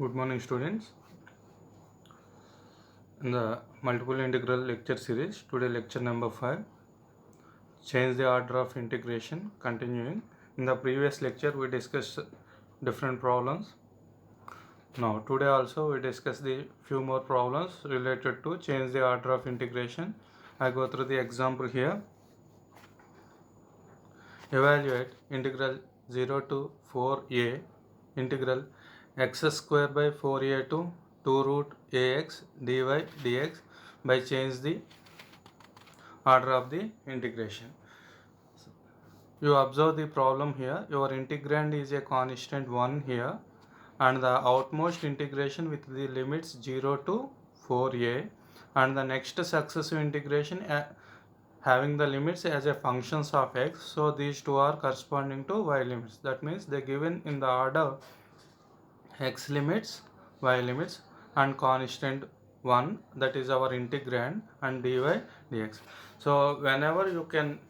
Good morning, students. In the multiple integral lecture series, today lecture number 5, change the order of integration, continuing. In the previous lecture, we discussed different problems. Now, today also we discuss the few more problems related to change the order of integration. I go through the example here. Evaluate integral 0 to 4a integral x square by 4a to 2 root ax dy dx by change the order of the integration. You observe the problem here. Your integrand is a constant 1 here and the outmost integration with the limits 0 to 4a and the next successive integration having the limits as a functions of x. So these two are corresponding to y limits. That means they given in the order x limits, y limits and constant 1, that is our integrand, and dy dx. So whenever you can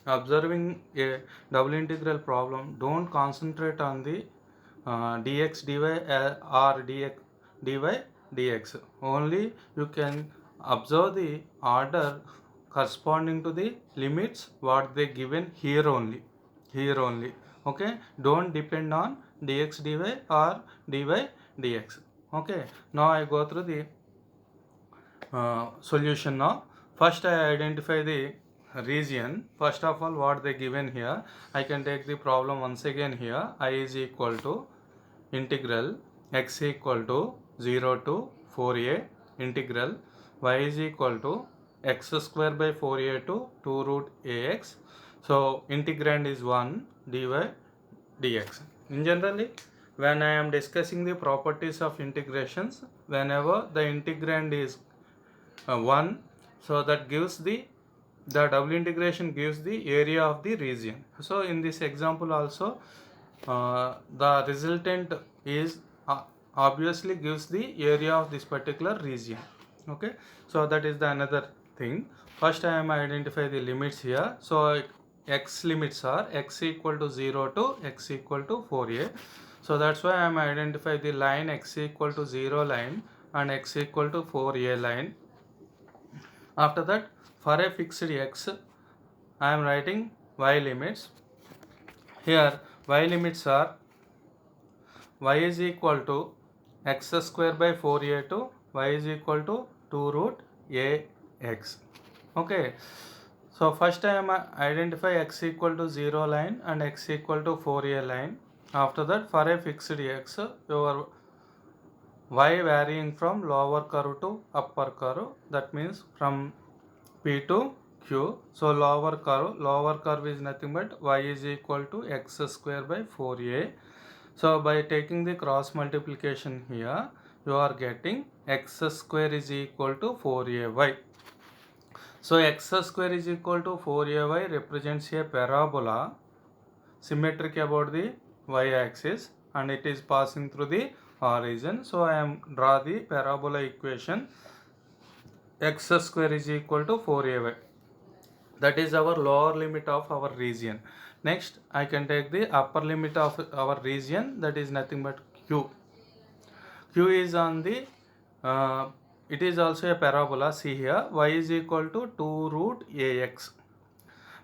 observing a double integral problem, don't concentrate on the dx dy or dx dy dx. Only you can observe the order corresponding to the limits what they given here only. Okay, don't depend on dx dy or dy dx. Okay, now I go through the solution. Now first I identify the region. First of all, what they given here, I can take the problem once again here. I is equal to integral x equal to 0 to 4a integral y is equal to x square by 4a to 2 root ax. So integrand is 1 dy dx. In generally, when I am discussing the properties of integrations, whenever the integrand is 1, so that gives the double integration gives the area of the region. So in this example also the resultant is obviously gives the area of this particular region. Okay, so that is the another thing. First I am identify the limits here. So x limits are x equal to 0 to x equal to 4a. So that's why I am identify the line x equal to 0 line and x equal to 4a line. After that, for a fixed x, I am writing y limits. Here y limits are y is equal to x square by 4a to y is equal to 2 root ax. Okay, so first I am identify x equal to 0 line and x equal to 4a line. After that, for a fixed x, your y varying from lower curve to upper curve, that means from P to Q. So lower curve is nothing but y is equal to x square by 4a. So by taking the cross multiplication here, you are getting x square is equal to 4ay. So x square is equal to 4ay represents a parabola symmetric about the y-axis and it is passing through the origin. So I am draw the parabola equation. X square is equal to 4ay. That is our lower limit of our region. Next, I can take the upper limit of our region, that is nothing but q. Q is on the it is also a parabola. See here, y is equal to 2 root ax.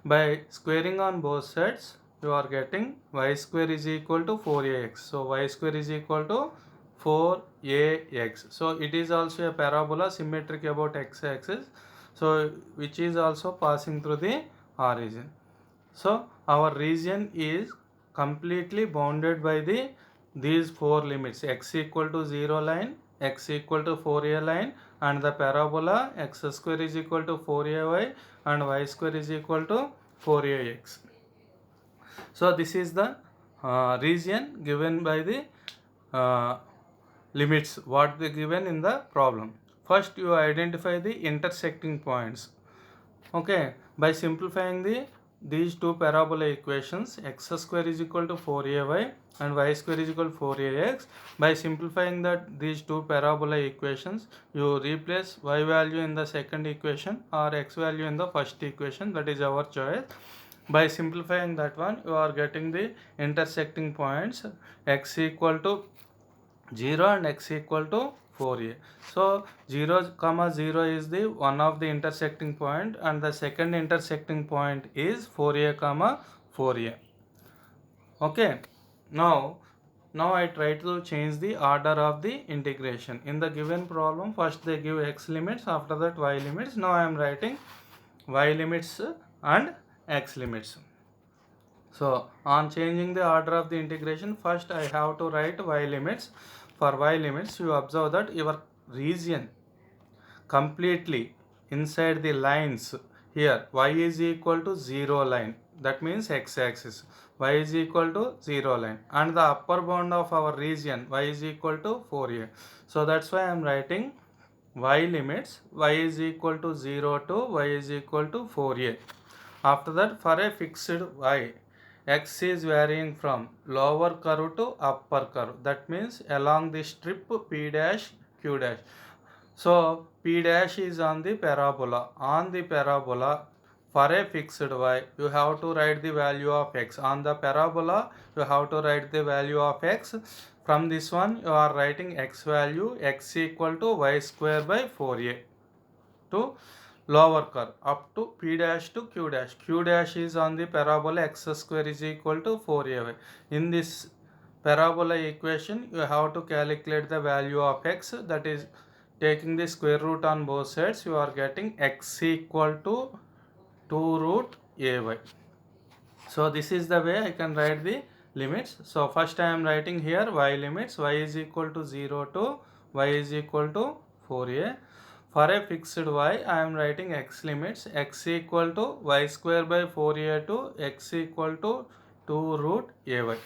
By squaring on both sides, you are getting y square is equal to 4ax. So y square is equal to 4ax. So it is also a parabola symmetric about x-axis, so which is also passing through the origin. So our region is completely bounded by these four limits: x equal to 0 line, x equal to 4a line, and the parabola x square is equal to 4ay and y square is equal to 4ax. So this is the region given by the limits what they given in the problem. First you identify the intersecting points. Okay, by simplifying these two parabola equations, x square is equal to 4ay and y square is equal to 4ax. By simplifying these two parabola equations, you replace y value in the second equation or x value in the first equation, that is our choice. By simplifying that one, you are getting the intersecting points x equal to 0 and x equal to 4a. So 0 comma 0 is the one of the intersecting point, and the second intersecting point is 4a comma 4a. Okay, now I try to change the order of the integration. In the given problem, first they give x limits, after that y limits. Now I am writing y limits and x limits. So on changing the order of the integration, first I have to write y limits. For y limits, you observe that your region completely inside the lines here, y is equal to 0 line, that means x-axis, y is equal to 0 line, and the upper bound of our region y is equal to 4a. So that's why I am writing y limits y is equal to 0 to y is equal to 4a. After that, for a fixed y, x is varying from lower curve to upper curve, that means along the strip p dash q dash. So p dash is on the parabola. On the parabola, for a fixed y, you have to write the value of x. On the parabola, you have to write the value of x. From this one, you are writing x value, x equal to y square by 4a to lower curve up to p dash to q dash. Q dash is on the parabola, x square is equal to 4ay. In this parabola equation, you have to calculate the value of x, that is taking the square root on both sides. You are getting x equal to 2 root ay. So this is the way I can write the limits. So first I am writing here y limits, y is equal to 0 to y is equal to 4a. For a fixed y, I am writing x limits, x equal to y square by 4a to x equal to 2 root ay.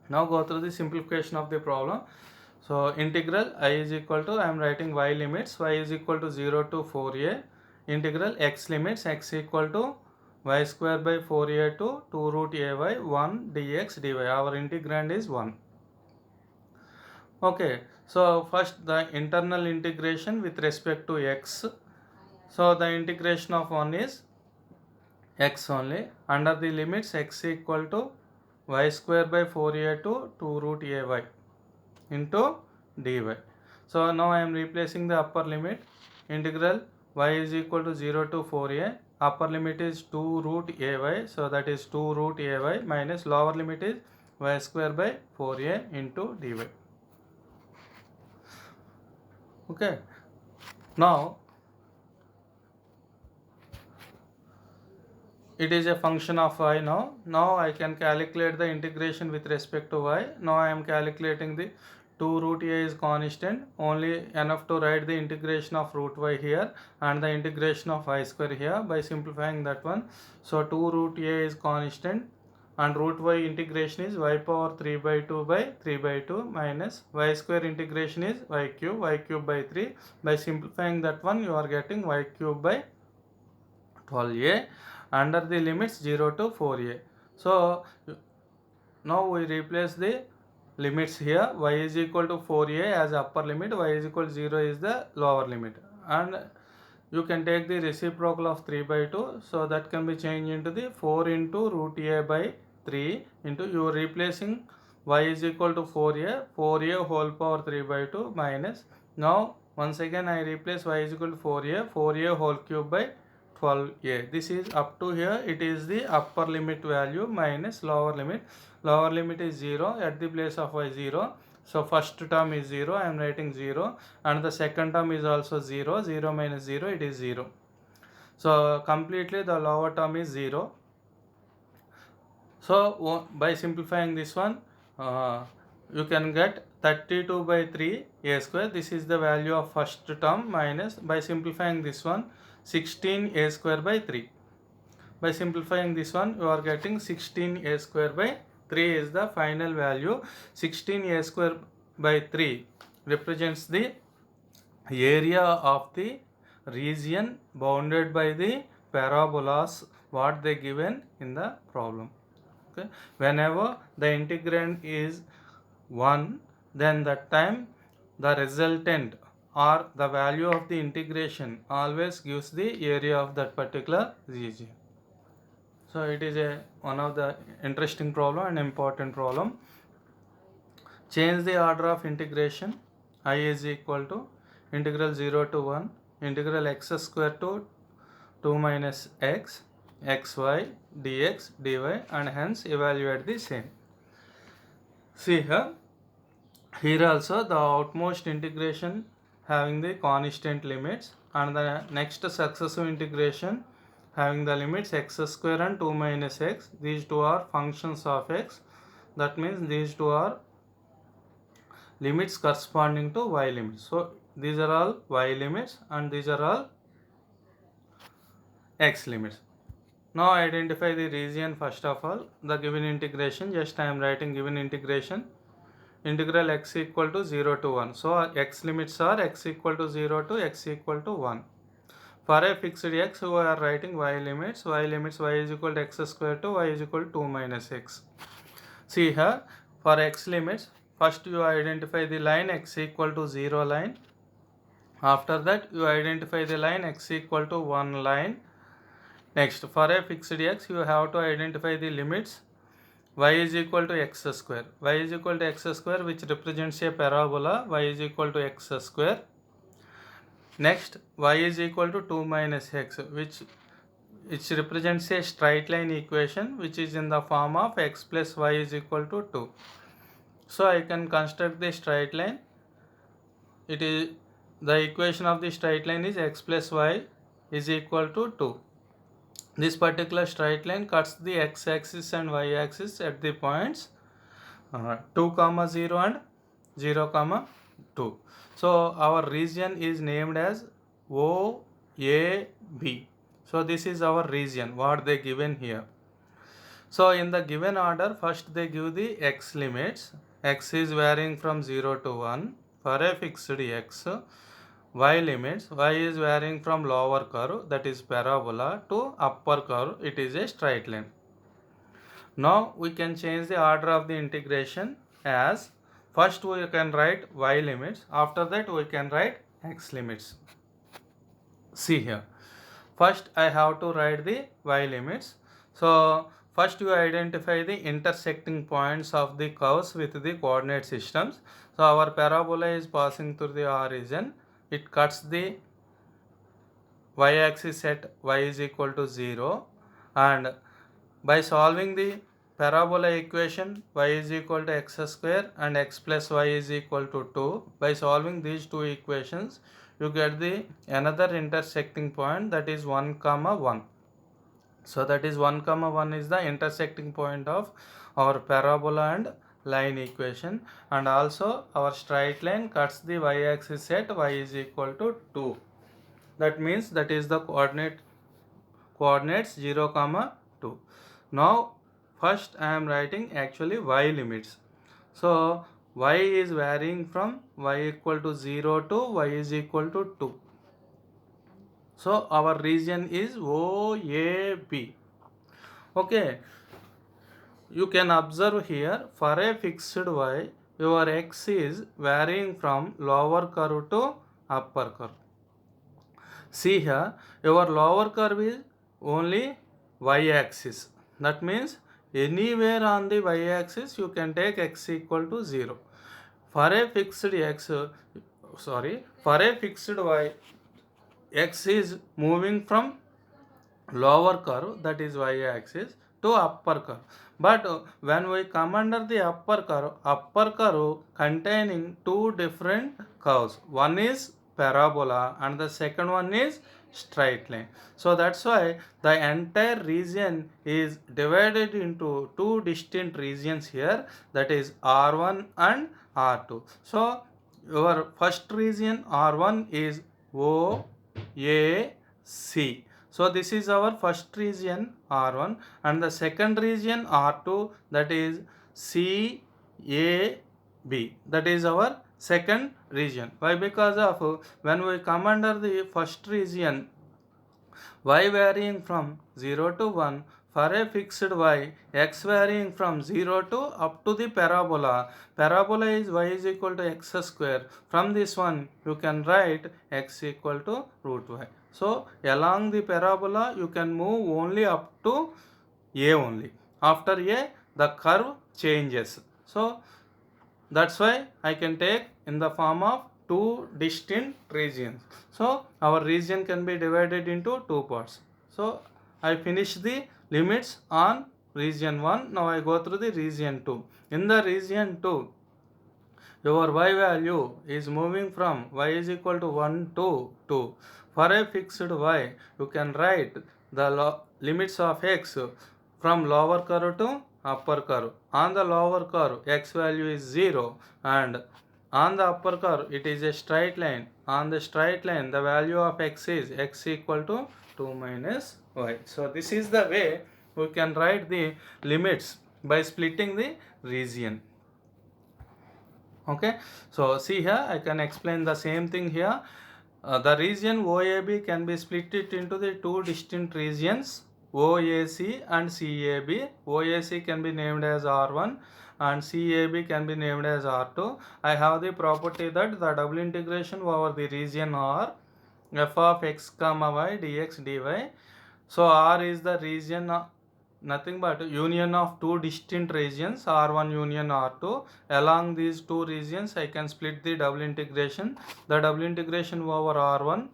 Now go through the simplification of the problem. So integral I is equal to, I am writing y limits, y is equal to 0 to 4a, integral x limits, x equal to y square by 4a to 2 root ay 1 dx dy. Our integrand is 1. Okay, so first the internal integration with respect to x. So the integration of 1 is x only. Under the limits, x equal to y square by 4a to 2 root ay into dy. So now I am replacing the upper limit. Integral y is equal to 0 to 4a. Upper limit is 2 root ay, so that is 2 root ay, minus lower limit is y square by 4a into dy. Okay, now it is a function of y now. Now I can calculate the integration with respect to y. Now I am calculating the 2 root a is constant, only enough to write the integration of root y here and the integration of y square here by simplifying that one. So 2 root a is constant and root y integration is y power 3 by 2 by 3 by 2 minus y square integration is y cube by 3. By simplifying that one, you are getting y cube by 12a under the limits 0 to 4a. So now we replace the limits here. Y is equal to 4a as upper limit, y is equal to 0 is the lower limit, and you can take the reciprocal of 3 by 2, so that can be changed into the 4 into root a by 3 into, you are replacing y is equal to 4a whole power 3 by 2 minus, now once again I replace y is equal to 4a whole cube by 12a. This is up to here, it is the upper limit value minus lower limit. Lower limit is 0, at the place of y 0. So first term is 0, I am writing 0, and the second term is also 0. 0 minus 0, it is 0. So completely the lower term is 0. So by simplifying this one, you can get 32 by 3 a square. This is the value of first term, minus, by simplifying this one, 16 a square by 3. By simplifying this one, you are getting 16 a square by 3 is the final value. 16 a square by 3 represents the area of the region bounded by the parabolas what they given in the problem. Okay, whenever the integrand is 1, then that time the resultant or the value of the integration always gives the area of that particular region. So it is one of the interesting problem and important problem. change the order of integration. I is equal to integral 0 to 1 integral x square to 2 minus x xy dx dy, and hence evaluate the same. See here also the outmost integration having the constant limits, and the next successive integration having the limits x square and 2 minus x. These two are functions of x. That means these two are limits corresponding to y limits. So these are all y limits and these are all x limits. Now identify the region. First of all, the given integration, just I am writing given integration, integral x equal to 0 to 1. So x limits are x equal to 0 to x equal to 1. For a fixed x, we are writing y limits y is equal to x square to y is equal to 2 minus x. See here, for x limits, first you identify the line x equal to 0 line. After that, you identify the line x equal to 1 line. Next, for a fixed x, you have to identify the limits y is equal to x square. Y is equal to x square, which represents a parabola. Y is equal to x square. Next, y is equal to 2 minus x, which represents a straight line equation, which is in the form of x plus y is equal to 2. So I can construct the straight line. It is the equation of the straight line is x plus y is equal to 2. This particular straight line cuts the x-axis and y-axis at the points 2, 0 and 0, 2. So our region is named as OAB. So this is our region, what they given here. So in the given order, first they give the x limits. X is varying from 0 to 1 for a fixed x. Y limits, y is varying from lower curve, that is parabola, to upper curve, it is a straight line. Now we can change the order of the integration as first we can write y limits, after that we can write x limits. See here, first I have to write the y limits. So first you identify the intersecting points of the curves with the coordinate systems. So our parabola is passing through the origin. It cuts the y-axis at y is equal to 0, and by solving the parabola equation y is equal to x square and x plus y is equal to 2, by solving these two equations you get the another intersecting point, that is 1, 1. So that is 1, 1 is the intersecting point of our parabola and line equation, and also our straight line cuts the y-axis at y is equal to 2. That means that is the coordinates 0, 2. Now first I am writing actually y limits. So y is varying from y equal to 0 to y is equal to 2. So our region is OAB. Okay, you can observe here, for a fixed y, your x is varying from lower curve to upper curve. See here, your lower curve is only y-axis. That means anywhere on the y-axis you can take x equal to 0. For a fixed y, x is moving from lower curve, that is y-axis, to upper curve. But when we come under the upper curve containing two different curves. One is parabola and the second one is straight line. So that's why the entire region is divided into two distinct regions here, that is R1 and R2. So your first region R1 is OAC. So this is our first region R1, and the second region R2, that is CAB, that is our second region. Why? Because of when we come under the first region, y varying from 0 to 1, for a fixed y, x varying from 0 to up to the parabola. Parabola is y is equal to x square. From this one you can write x equal to root y. So along the parabola you can move only up to a only. After a the curve changes. So that's why I can take in the form of two distinct regions. So our region can be divided into two parts. So I finish the limits on region 1. Now I go through the region 2. In the region 2, your y value is moving from y is equal to 1 to 2. For a fixed y, you can write the limits of x from lower curve to upper curve. On the lower curve, x value is 0, and on the upper curve, it is a straight line. On the straight line, the value of x is x equal to 2 minus y. So this is the way we can write the limits by splitting the region. Okay, so see here, I can explain the same thing here. The region OAB can be split it into the two distinct regions, OAC and CAB. OAC can be named as R1 and CAB can be named as R2. I have the property that the double integration over the region R, f of x comma y dx dy. So R is the region, nothing but union of two distinct regions, R1 union R2. Along these two regions, I can split the double integration. The double integration over R1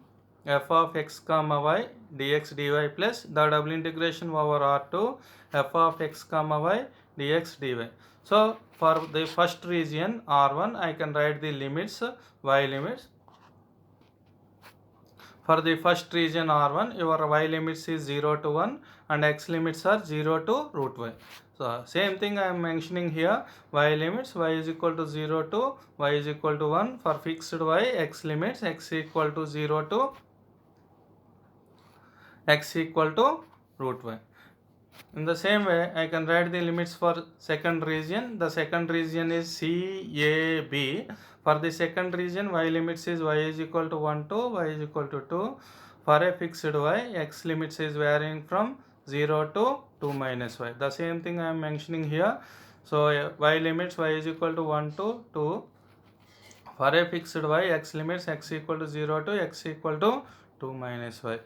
f of x comma y dx dy plus the double integration over R2 f of x comma y dx dy. So for the first region R1, I can write the limits, y limits. For the first region R1, your y limits is 0 to 1 and x limits are 0 to root y. So same thing I am mentioning here, y limits, y is equal to 0 to y is equal to 1. For fixed y, x limits, x equal to 0 to x equal to root y. In the same way, I can write the limits for second region. The second region is CAB. For the second region, y limits is y is equal to 1 to y is equal to 2. For a fixed y, x limits is varying from 0 to 2 minus y. The same thing I am mentioning here. So y limits y is equal to 1 to 2. For a fixed y, x limits x equal to 0 to x equal to 2 minus y.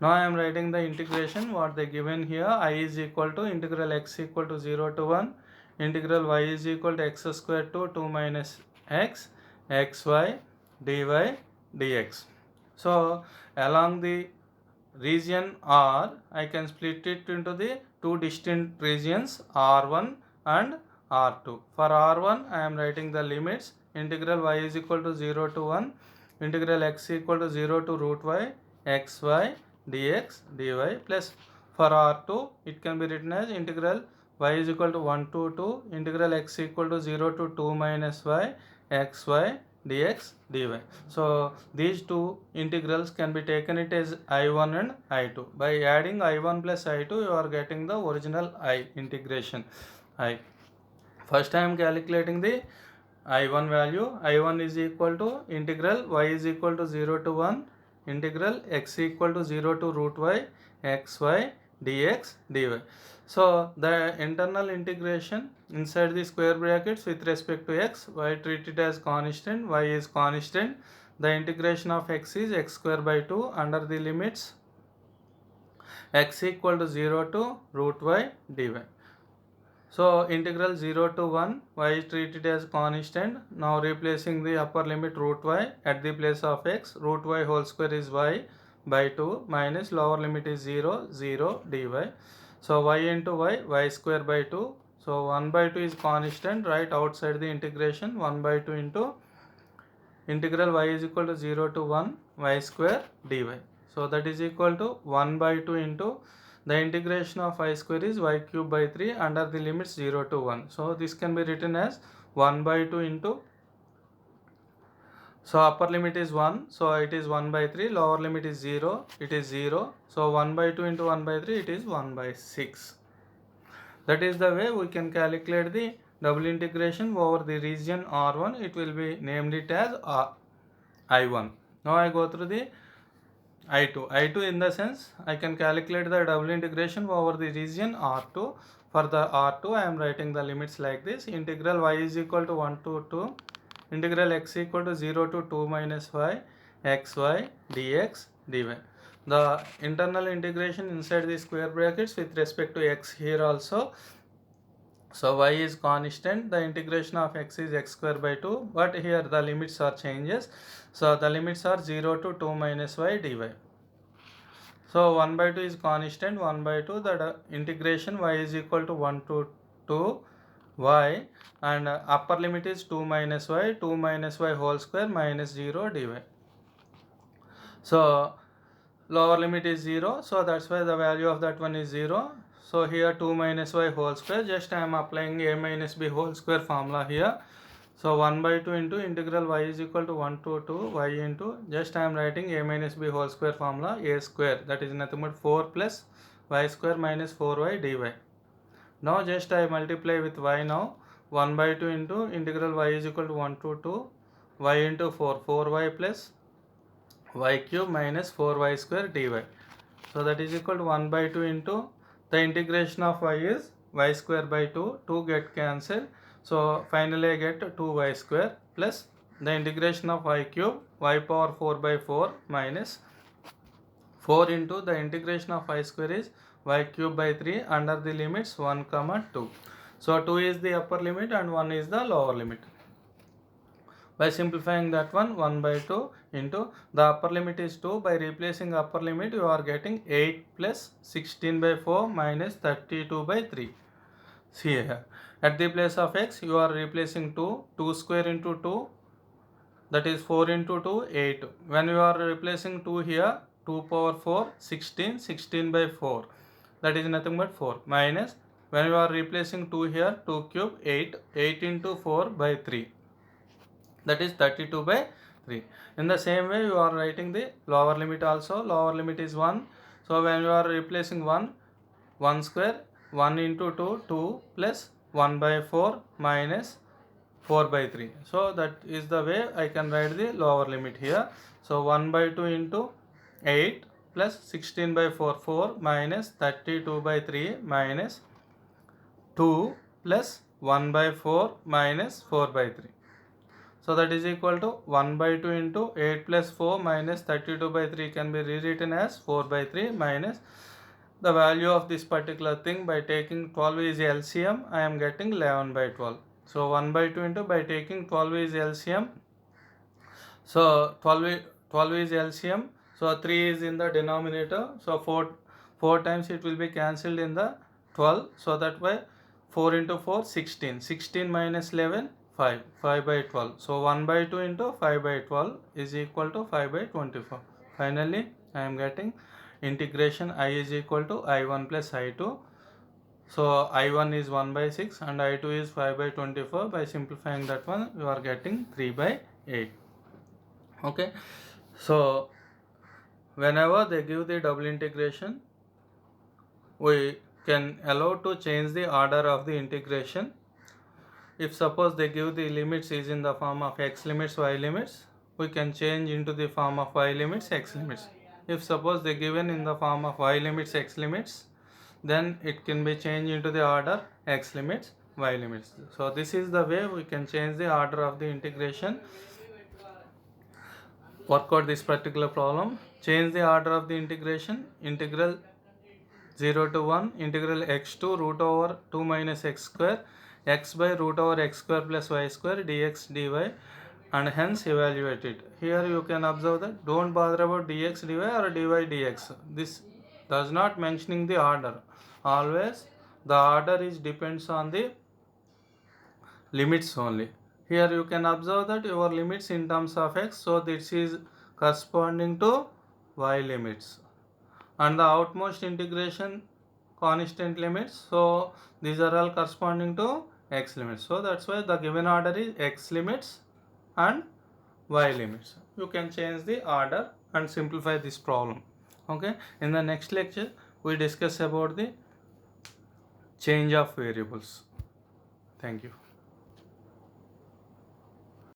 Now I am writing the integration what they given here. I is equal to integral x equal to 0 to 1, integral y is equal to x square to 2 minus x, xy dy dx. So along the region R, I can split it into the two distinct regions R1 and R2. For R1, I am writing the limits, integral y is equal to 0 to 1, integral x equal to 0 to root y, xy dx dy plus for R2 it can be written as integral y is equal to 1 to 2, integral x equal to 0 to 2 minus y, xy dx dy. So these two integrals can be taken it as I1 and I2. By adding I1 plus I2 you are getting the original I integration I. First I am calculating the I1 value. I1 is equal to integral y is equal to 0 to 1, integral x equal to 0 to root y, xy dx dy. So the internal integration inside the square brackets with respect to x, y treated as constant, y is constant. The integration of x is x square by 2 under the limits x equal to 0 to root y dy. So integral 0 to 1, y is treated as constant. Now replacing the upper limit root y at the place of x, root y whole square is y by 2 minus lower limit is 0, 0 dy. So y into y, y square by 2. So 1 by 2 is constant, right outside the integration, 1 by 2 into integral y is equal to 0 to 1, y square dy. So that is equal to 1 by 2 into the integration of y square is y cube by 3 under the limits 0 to 1. So this can be written as 1 by 2 into, so upper limit is 1, so it is 1 by 3, lower limit is 0, it is 0. So 1 by 2 into 1 by 3, it is 1 by 6. That is the way we can calculate the double integration over the region R1. It will be named it as I1. Now I go through the I2. I2 in the sense I can calculate the double integration over the region R2. For the R2 I am writing the limits like this. Integral y is equal to 1 to 2. Integral x equal to 0 to 2 minus y, xy dx dy. The internal integration inside the square brackets with respect to x here also. So y is constant, the integration of x is x square by 2, but here the limits are changes. So the limits are 0 to 2 minus y dy. So 1 by 2 is constant, 1 by 2, the integration y is equal to 1 to 2 y, and upper limit is 2 minus y whole square minus 0 dy. So lower limit is 0, so that's why the value of that one is 0. So here 2 minus y whole square, just I am applying a minus b whole square formula here. So 1 by 2 into integral y is equal to 1 to 2 y into, just I am writing a minus b whole square formula, a square, that is nothing but 4 plus y square minus 4y dy. Now just I multiply with y now. 1 by 2 into integral y is equal to 1 to 2 y into 4, 4y plus y cube minus 4y square dy. So that is equal to 1 by 2 into the integration of y is y square by 2, 2 get cancelled. So finally I get 2y square plus the integration of y cube, y power 4 by 4 minus 4 into the integration of y square is y cube by 3 under the limits 1 comma 2. So 2 is the upper limit and 1 is the lower limit. By simplifying that one, 1 by 2 into the upper limit is 2. By replacing upper limit, you are getting 8 plus 16 by 4 minus 32 by 3. See here. At the place of x, you are replacing 2. 2 square into 2, that is 4 into 2, 8. When you are replacing 2 here, 2 power 4, 16. 16 by 4. That is nothing but 4. Minus, when you are replacing 2 here, 2 cube, 8. 8 into 4 by 3. That is 32 by 3. In the same way, you are writing the lower limit also. Lower limit is 1. So when you are replacing 1, 1 square, 1 into 2, 2 plus 1 by 4 minus 4 by 3. So that is the way I can write the lower limit here. So 1 by 2 into 8 plus 16 by 4, 4 minus 32 by 3 minus 2 plus 1 by 4 minus 4 by 3. So that is equal to 1 by 2 into 8 plus 4 minus 32 by 3 can be rewritten as 4 by 3 minus the value of this particular thing. By taking 12 is LCM, I am getting 11 by 12. So 1 by 2 into, by taking 12 is LCM. So 12 is LCM. So 3 is in the denominator. So 4 times it will be cancelled in the 12. So that way 4 into 4, 16. 16 minus 11, 5. 5 by 12. So 1 by 2 into 5 by 12 is equal to 5 by 24. Finally, I am getting integration I is equal to I1 plus I2. So I1 is 1 by 6 and I2 is 5 by 24. By simplifying that one, you are getting 3 by 8. Okay. So whenever they give the double integration, we can allow to change the order of the integration. If suppose they give the limits is in the form of x limits, y limits, we can change into the form of y limits, x limits. If suppose they given in the form of y limits, x limits, then it can be changed into the order x limits, y limits. So this is the way we can change the order of the integration. Work out this particular problem. Change the order of the integration. Integral 0 to 1, integral x to root over 2 minus x square, x by root over x square plus y square dx dy, and hence evaluate it. Here you can observe that don't bother about dx dy or dy dx. This does not mentioning the order. Always the order is depends on the limits only. Here you can observe that your limits in terms of x, so this is corresponding to y limits, and the outmost integration constant limits, so these are all corresponding to x limits. So that's why the given order is x limits and y limits. You can change the order and simplify this problem. Okay, in the next lecture we discuss about the change of variables. Thank you.